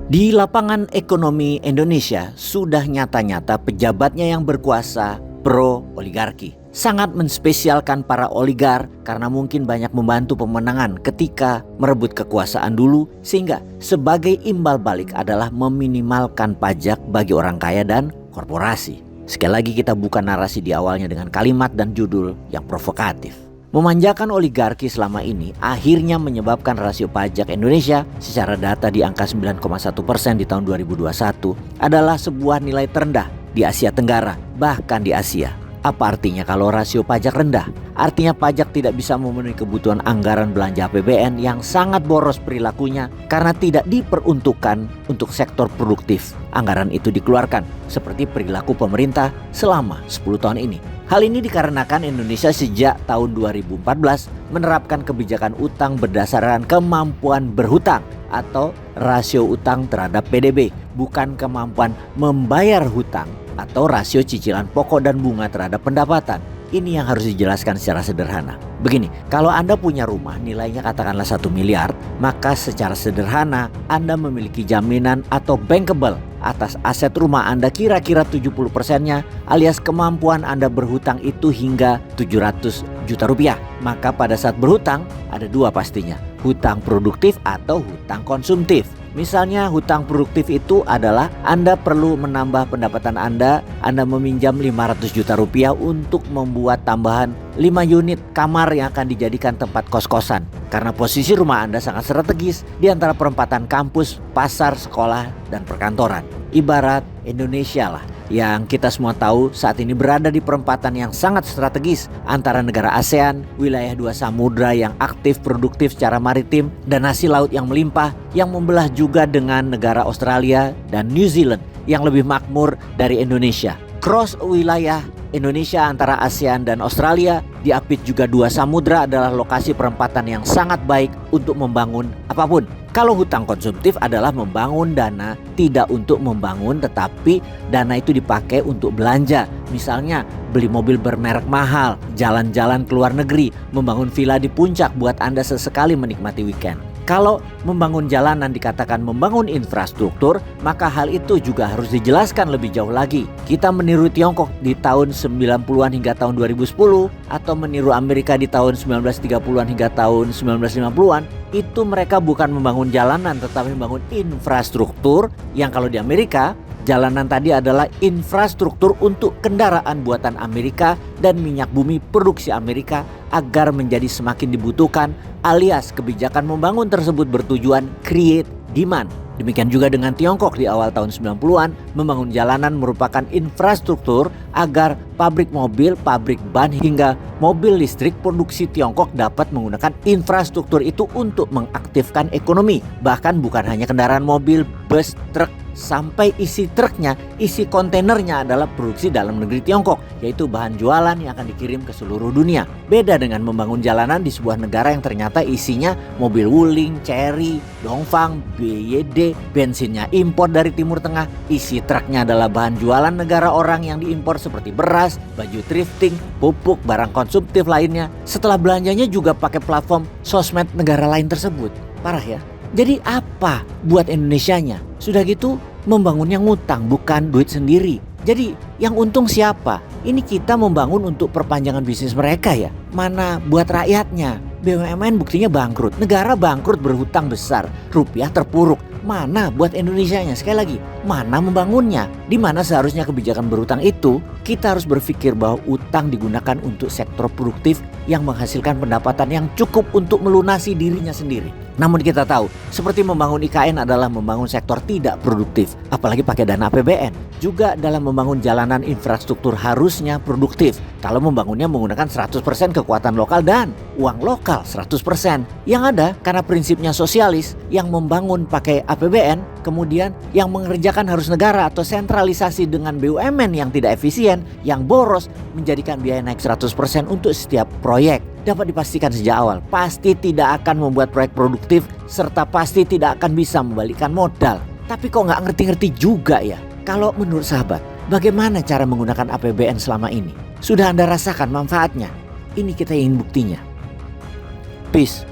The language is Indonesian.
Di lapangan ekonomi Indonesia sudah nyata-nyata pejabatnya yang berkuasa pro-oligarki. Sangat menspesialkan para oligar karena mungkin banyak membantu pemenangan ketika merebut kekuasaan dulu, sehingga sebagai imbal balik adalah meminimalkan pajak bagi orang kaya dan korporasi. Sekali lagi kita buka narasi di awalnya dengan kalimat dan judul yang provokatif. Memanjakan oligarki selama ini akhirnya menyebabkan rasio pajak Indonesia secara data di angka 9,1% di tahun 2021 adalah sebuah nilai terendah di Asia Tenggara, bahkan di Asia. Apa artinya kalau rasio pajak rendah? Artinya pajak tidak bisa memenuhi kebutuhan anggaran belanja APBN yang sangat boros perilakunya karena tidak diperuntukkan untuk sektor produktif. Anggaran itu dikeluarkan seperti perilaku pemerintah selama 10 tahun ini. Hal ini dikarenakan Indonesia sejak tahun 2014 menerapkan kebijakan utang berdasarkan kemampuan berhutang atau rasio utang terhadap PDB, bukan kemampuan membayar hutang atau rasio cicilan pokok dan bunga terhadap pendapatan. Ini yang harus dijelaskan secara sederhana. Begini, kalau Anda punya rumah nilainya katakanlah 1 miliar, maka secara sederhana Anda memiliki jaminan atau bankable atas aset rumah Anda kira-kira 70%-nya, alias kemampuan Anda berhutang itu hingga 700 juta rupiah. Maka pada saat berhutang ada dua pastinya, hutang produktif atau hutang konsumtif. Misalnya hutang produktif itu adalah Anda perlu menambah pendapatan Anda meminjam 500 juta rupiah untuk membuat tambahan 5 unit kamar yang akan dijadikan tempat kos-kosan. Karena posisi rumah Anda sangat strategis di antara perempatan kampus, pasar, sekolah, dan perkantoran. Ibarat Indonesia lah, yang kita semua tahu saat ini berada di perempatan yang sangat strategis antara negara ASEAN, wilayah dua samudra yang aktif produktif secara maritim, dan hasil laut yang melimpah yang membelah juga dengan negara Australia dan New Zealand yang lebih makmur dari Indonesia. Cross wilayah Indonesia antara ASEAN dan Australia, diapit juga dua samudra adalah lokasi perempatan yang sangat baik untuk membangun apapun. Kalau hutang konsumtif adalah membangun dana tidak untuk membangun, tetapi dana itu dipakai untuk belanja. Misalnya beli mobil bermerek mahal, jalan-jalan ke luar negeri, membangun villa di puncak buat Anda sesekali menikmati weekend. Kalau membangun jalanan dikatakan membangun infrastruktur, maka hal itu juga harus dijelaskan lebih jauh lagi. Kita meniru Tiongkok di tahun 90-an hingga tahun 2010 atau meniru Amerika di tahun 1930-an hingga tahun 1950-an, itu mereka bukan membangun jalanan tetapi membangun infrastruktur yang kalau di Amerika jalanan tadi adalah infrastruktur untuk kendaraan buatan Amerika dan minyak bumi produksi Amerika agar menjadi semakin dibutuhkan, alias kebijakan membangun tersebut bertujuan create demand. Demikian juga dengan Tiongkok di awal tahun 90-an, membangun jalanan merupakan infrastruktur agar pabrik mobil, pabrik ban hingga mobil listrik produksi Tiongkok dapat menggunakan infrastruktur itu untuk mengaktifkan ekonomi. Bahkan bukan hanya kendaraan mobil, bus, truk, sampai isi truknya, isi kontainernya adalah produksi dalam negeri Tiongkok, yaitu bahan jualan yang akan dikirim ke seluruh dunia. Beda dengan membangun jalanan di sebuah negara yang ternyata isinya mobil Wuling, Chery, Dongfang, BYD, bensinnya impor dari Timur Tengah, isi truknya adalah bahan jualan negara orang yang diimpor seperti beras, baju thrifting, pupuk, barang konsumtif lainnya. Setelah belanjanya juga pakai platform sosmed negara lain tersebut. Parah ya. Jadi apa buat Indonesianya? Sudah gitu membangunnya ngutang, bukan duit sendiri. Jadi yang untung siapa? Ini kita membangun untuk perpanjangan bisnis mereka ya. Mana buat rakyatnya? BUMN buktinya bangkrut, negara bangkrut berhutang besar, rupiah terpuruk. Mana buat Indonesianya? Sekali lagi, mana membangunnya? Di mana seharusnya kebijakan berhutang itu kita harus berpikir bahwa utang digunakan untuk sektor produktif yang menghasilkan pendapatan yang cukup untuk melunasi dirinya sendiri. Namun kita tahu, seperti membangun IKN adalah membangun sektor tidak produktif, apalagi pakai dana APBN. Juga dalam membangun jalanan infrastruktur harusnya produktif. Kalau membangunnya menggunakan 100% kekuatan lokal dan uang lokal 100%. Yang ada karena prinsipnya sosialis, yang membangun pakai APBN, kemudian yang mengerjakan harus negara atau sentralisasi dengan BUMN yang tidak efisien, yang boros, menjadikan biaya naik 100% untuk setiap proyek. Dapat dipastikan sejak awal, pasti tidak akan membuat proyek produktif serta pasti tidak akan bisa membalikkan modal. Tapi kok nggak ngerti-ngerti juga ya? Kalau menurut sahabat, bagaimana cara menggunakan APBN selama ini? Sudah Anda rasakan manfaatnya? Ini kita ingin buktinya. Peace.